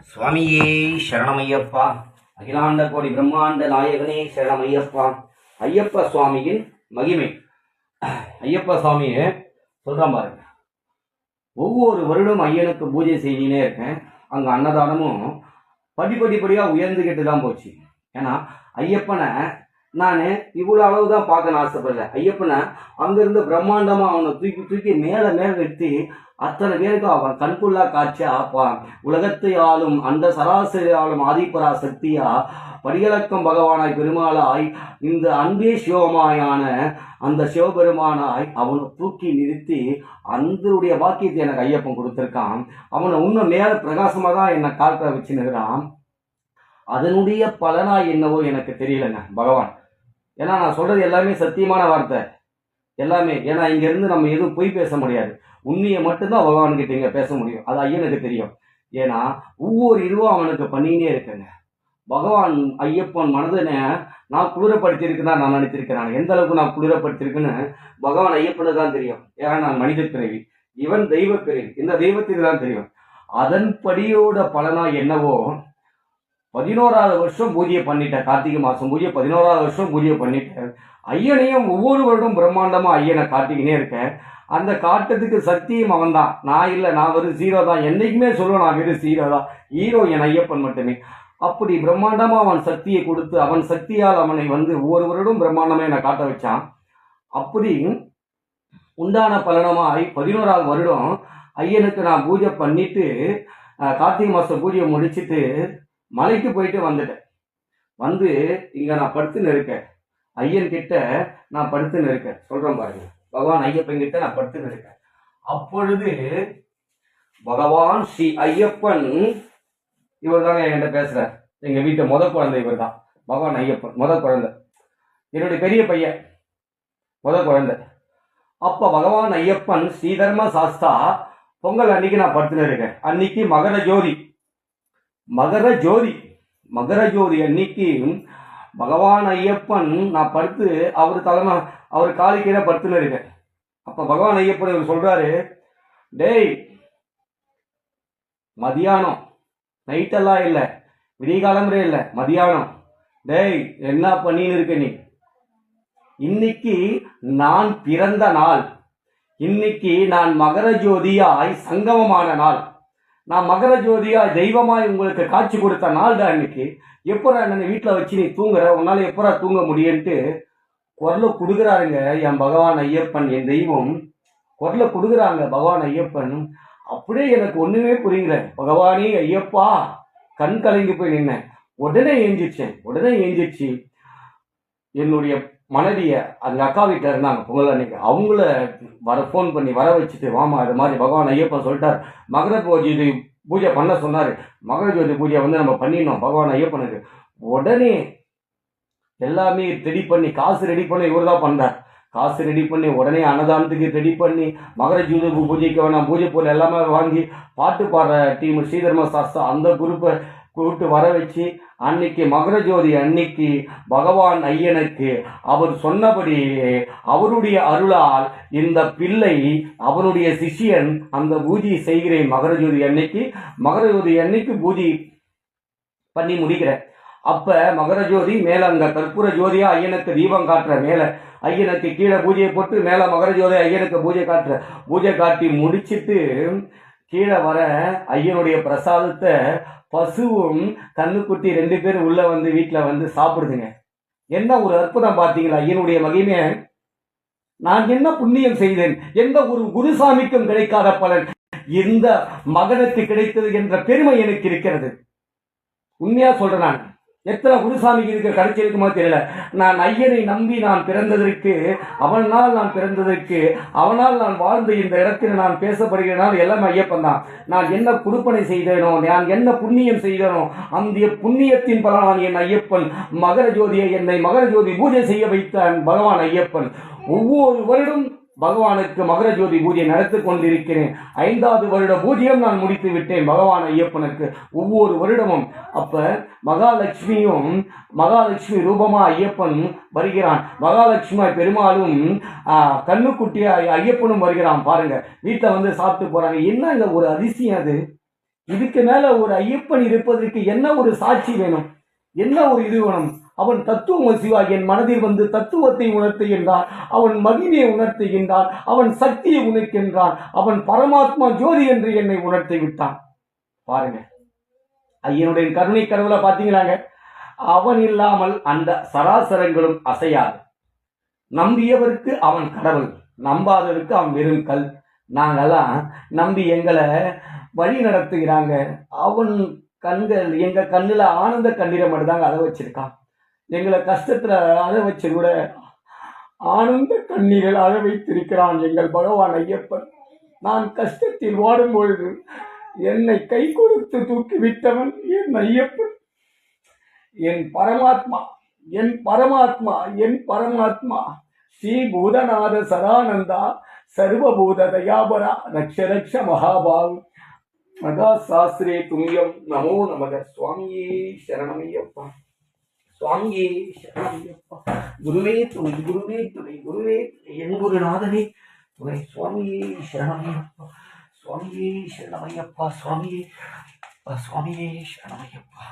சுவாமியே சரணமையப்பா. அகிலாண்ட கோடி பிரம்மாண்ட நாயகனே சரணமையப்பா. ஐயப்ப சுவாமியின் மகிமை. ஐயப்ப சுவாமியை சொல்றான் பாருங்க. ஒவ்வொரு வருடம் ஐயனுக்கு பூஜை செய்தினே இருக்கேன். அங்க அன்னதானமும் படிப்படிப்படியா உயர்ந்துகிட்டு தான் போச்சு. ஏன்னா ஐயப்பனை நான் இவ்வளவு அளவுதான் பார்க்கணும் ஆசைப்படல. ஐயப்பனை அங்கிருந்து பிரம்மாண்டமா அவனை தூக்கி தூக்கி மேல மேல நிறுத்தி அத்தனை பேருக்கு அவன் கண்குள்ளா காட்சியா ஆப்பான். உலகத்தை ஆளும் அந்த சராசரி ஆளும் ஆதிபரா சக்தியா படிகளக்கம் பகவானாய் பெருமாளாய் இந்த அன்பே சிவமாயான அந்த சிவபெருமானாய் அவனை தூக்கி நிறுத்தி அந்தருடைய பாக்கியத்தை எனக்கு ஐயப்பன் கொடுத்திருக்கான். அவனை இன்னும் மேல பிரகாசமா தான் என்னை காக்க வச்சுனுகிறான். அதனுடைய பலனா என்னவோ எனக்கு தெரியலங்க பகவான். ஏன்னா நான் சொல்றது எல்லாமே சத்தியமான வார்த்தை எல்லாமே. ஏன்னா இங்க இருந்து நம்ம எதுவும் பொய் பேச முடியாது. உண்மையை மட்டும்தான் பகவான்கிட்ட இங்க பேச முடியும். அது ஐயனுக்கு தெரியும். ஏன்னா ஒவ்வொரு இதுவும் அவனுக்கு பண்ணினே இருக்குங்க. பகவான் ஐயப்பன் மனதனை நான் குளிரப்படுத்தியிருக்குன்னா நான் நினைத்திருக்கிறேன். எந்த அளவுக்கு நான் குளிரப்படுத்திருக்குன்னு பகவான் ஐயப்பனுக்கு தான் தெரியும். ஏன்னா நான் மனித பிறவி, இவன் தெய்வ பிறவி. இந்த தெய்வத்துக்கு தான் தெரியும். அதன்படியோட பலனா என்னவோ 11வது வருஷம் பூஜையை பண்ணிட்டேன். கார்த்திகை மாசம் பூஜை 11வது வருஷம் பூஜையை பண்ணிட்டேன். ஐயனையும் ஒவ்வொரு வருடம் பிரம்மாண்டமா ஐயனை காட்டிக்கினே இருக்கேன். அந்த காட்டுறதுக்கு சக்தியும் அவன் தான், நான் இல்லை. நான் வெறும் ஜீரோ தான். என்னைக்குமே சொல்லுவேன் நான் வெறும் ஜீரோ தான். ஹீரோ என் ஐயப்பன் மட்டுமே. அப்படி பிரம்மாண்டமா அவன் சக்தியை கொடுத்து அவன் சக்தியால் அவனை ஒவ்வொரு வருடம் பிரம்மாண்டமா என்னை காட்ட வச்சான். அப்படி உண்டான பலனமாய் 11வது வருடம் ஐயனுக்கு நான் பூஜை பண்ணிட்டு கார்த்திகை மாசம் பூஜையை முடிச்சுட்டு மலைக்கு போயிட்டு வந்துட்டேன். இங்க நான் படுத்துன்னு இருக்கேன். ஐயன் கிட்ட நான் படுத்துன்னு இருக்கேன். சொல்றேன் பாருங்க. பகவான் ஐயப்பன் கிட்ட நான் படுத்துன்னு இருக்கேன். அப்பொழுது பகவான் ஸ்ரீ ஐயப்பன் இவர் தாங்க என்கிட்ட பேசுற. எங்க வீட்டு முதல் குழந்தை இவர் தான். பகவான் ஐயப்பன் முதல் குழந்தை, என்னுடைய பெரிய பையன் முதல் குழந்தை. அப்ப பகவான் ஐயப்பன் ஸ்ரீதர்ம சாஸ்தா பொங்கல் அன்னைக்கு நான் படுத்துன்னு இருக்கேன். அன்னைக்கு மகர ஜோதி அன்னைக்கு பகவான் ஐயப்பன் நான் படுத்து அவர் காலி கீழே படுத்துன்னு இருக்கேன். அப்ப பகவான் ஐயப்பன் இவர் சொல்றாரு, டேய் மதியானம், நைட்டெல்லாம் இல்லை, விடிகாலம்பரே இல்லை, மதியானம், டேய் என்ன பண்ணின்னு இருக்க நீ? இன்னைக்கு நான் பிறந்த நாள். இன்னைக்கு நான் மகர ஜோதியாய் சங்கமமான நாள். நான் மகர ஜோதியா தெய்வமாய் உங்களுக்கு காட்சி கொடுத்த நாள் தான் இன்னைக்கு. எப்படா என்ன வீட்டில் வச்சு நீ தூங்குற? உன்னால எப்படா தூங்க முடியும்ட்டு குரலை கொடுக்குறாருங்க என் பகவான் ஐயப்பன். என் தெய்வம் குரலை கொடுக்குறாங்க பகவான் ஐயப்பன். அப்படியே எனக்கு ஒண்ணுமே புரியல. பகவானே ஐயப்பா கண் கலங்கி போய் நின்னேன். உடனே ஏஞ்சிச்சு என்னுடைய மனைவிய அந்த அக்கா வீட்டில் இருந்தாங்க பொங்கல் அன்னைக்கு. அவங்கள ஃபோன் பண்ணி வர வச்சுட்டு, வாமா இது மாதிரி பகவான் ஐயப்பன் சொல்லிட்டார், மகர ஜோதி பூஜை பண்ண சொன்னார். மகர ஜோதி பூஜை நம்ம பண்ணிடணும் பகவான் ஐயப்பனுக்கு. உடனே எல்லாமே ரெடி பண்ணி, காசு ரெடி பண்ணி இவர் தான் பண்ணார். காசு ரெடி பண்ணி உடனே அன்னதானத்துக்கு ரெடி பண்ணி மகர ஜோதி பூஜைக்கு வேணாம் பூஜை பொருள் எல்லாமே வாங்கி பாட்டு பாடுற டீம் ஸ்ரீதர்ம சாஸ்தா அந்த குரூப்பை கூப்பிட்டு வர வச்சு அன்னைக்கு மகர ஜோதி அன்னைக்கு பகவான் ஐயனுக்கு அவர் சொன்னபடி அவருடைய அருளால் இந்த பிள்ளை அவருடைய சிஷியன் அந்த பூஜை செய்கிறேன். மகர ஜோதி அன்னைக்கு பூஜை பண்ணி முடிக்கிறேன். அப்ப மகர ஜோதி மேல அங்க கற்பூர ஜோதியா ஐயனுக்கு தீபம் காட்டுற, மேல ஐயனுக்கு கீழே பூஜையை போட்டு மேல மகர ஜோதி ஐயனுக்கு பூஜை காட்டி முடிச்சிட்டு கீழே வர ஐயனுடைய பிரசாதத்தை பசுவும் கண்ணுக்குட்டி 2 பேரும் உள்ள வீட்டுல சாப்பிடுதுங்க. என்ன ஒரு அற்புதம் பார்த்தீங்களா ஐயனுடைய மகிமை. நான் என்ன புண்ணியம் செய்தேன்? எந்த ஒரு குருசாமிக்கும் கிடைக்காத பலன் இந்த மகனுக்கு கிடைத்தது என்ற பெருமை எனக்கு இருக்கிறது. உண்மையா சொல்றேன். நான் எத்தனை குருசாமிக்கு இதுக்கு கிடைச்சிருக்குமோ தெரியல. நான் ஐயனை நம்பி நான் பிறந்ததற்கு, அவனால் நான் வாழ்ந்த இந்த இடத்தில் நான் பேசப்படுகிறேன் எல்லாமே ஐயப்பன் தான். நான் என்ன குடுப்பனை செய்தேனோ, நான் என்ன புண்ணியம் செய்தேனோ அந்த புண்ணியத்தின் பலனான் என் ஐயப்பன் என்னை மகர ஜோதி பூஜை செய்ய வைத்தான் பகவான் ஐயப்பன். ஒவ்வொரு வருடம் பகவானுக்கு மகர ஜோதி பூஜை நடத்தி கொண்டிருக்கிறேன். 5வது வருட பூஜையும் நான் முடித்து விட்டேன் பகவான் ஐயப்பனுக்கு ஒவ்வொரு வருடமும். அப்ப மகாலட்சுமி ரூபமா ஐயப்பன் வருகிறான். மகாலட்சுமி பெருமாளும் கண்ணுக்குட்டியா ஐயப்பனும் வருகிறான். பாருங்க வீட்டில் சாப்பிட்டு போறாங்க. என்ன ஒரு அதிசயம் அது. இதுக்கு மேல ஒரு ஐயப்பன் இருப்பதற்கு என்ன ஒரு சாட்சி வேணும்? என்ன ஒரு இது வேணும்? அவன் தத்துவம் சிவாய் என் மனதில் வந்து தத்துவத்தை உணர்த்துகின்றான், அவன் மகிமையை உணர்த்துகின்றான், அவன் சக்தியை உணர்கின்றான், அவன் பரமாத்மா ஜோதி என்று என்னை உணர்த்தி விட்டான். பாருங்க, ஐயனுடைய கருணை கடவுளை பார்த்தீங்களாங்க. அவன் இல்லாமல் அந்த சராசரங்களும் அசையாது. நம்பியவருக்கு அவன் கடவுள், நம்பாதவருக்கு அவன் வெறும் கல். நாங்கெல்லாம் நம்பி எங்களை வழி நடத்துகிறாங்க. அவன் கண்கள் எங்க கண்ணுல ஆனந்த கண்ணீரை மட்டும்தாங்க அதை வச்சிருக்கான். எங்களை கஷ்டத்துல அதை வச்சு கூட ஆனந்த கண்ணீரில் அதை வைத்திருக்கிறான் எங்கள் பகவான் ஐயப்பன். நான் கஷ்டத்தில் வாடும் பொழுது என்னை கை கொடுத்து தூக்கி விட்டவன் என் ஐயப்பன், என் பரமாத்மா, என் பரமாத்மா, என் பரமாத்மா. ஸ்ரீ பூதநாத சதானந்தா சர்வபூத தயாபரா ரக்ஷ ரக்ஷ மகாபாவு மகா சாஸ்திரே துல்லியம் நமோ நமக. சுவாமியே சரணமையப்பா, சுவாமியே சரணமையப்பா. குருவே துணை, குருவே துணை, குருவே என் குருநாதனே துணை. சுவாமியே சரணமையப்பா, சுவாமியே சரணமையப்பா, சுவாமியே சுவாமியே சரணமையப்பா.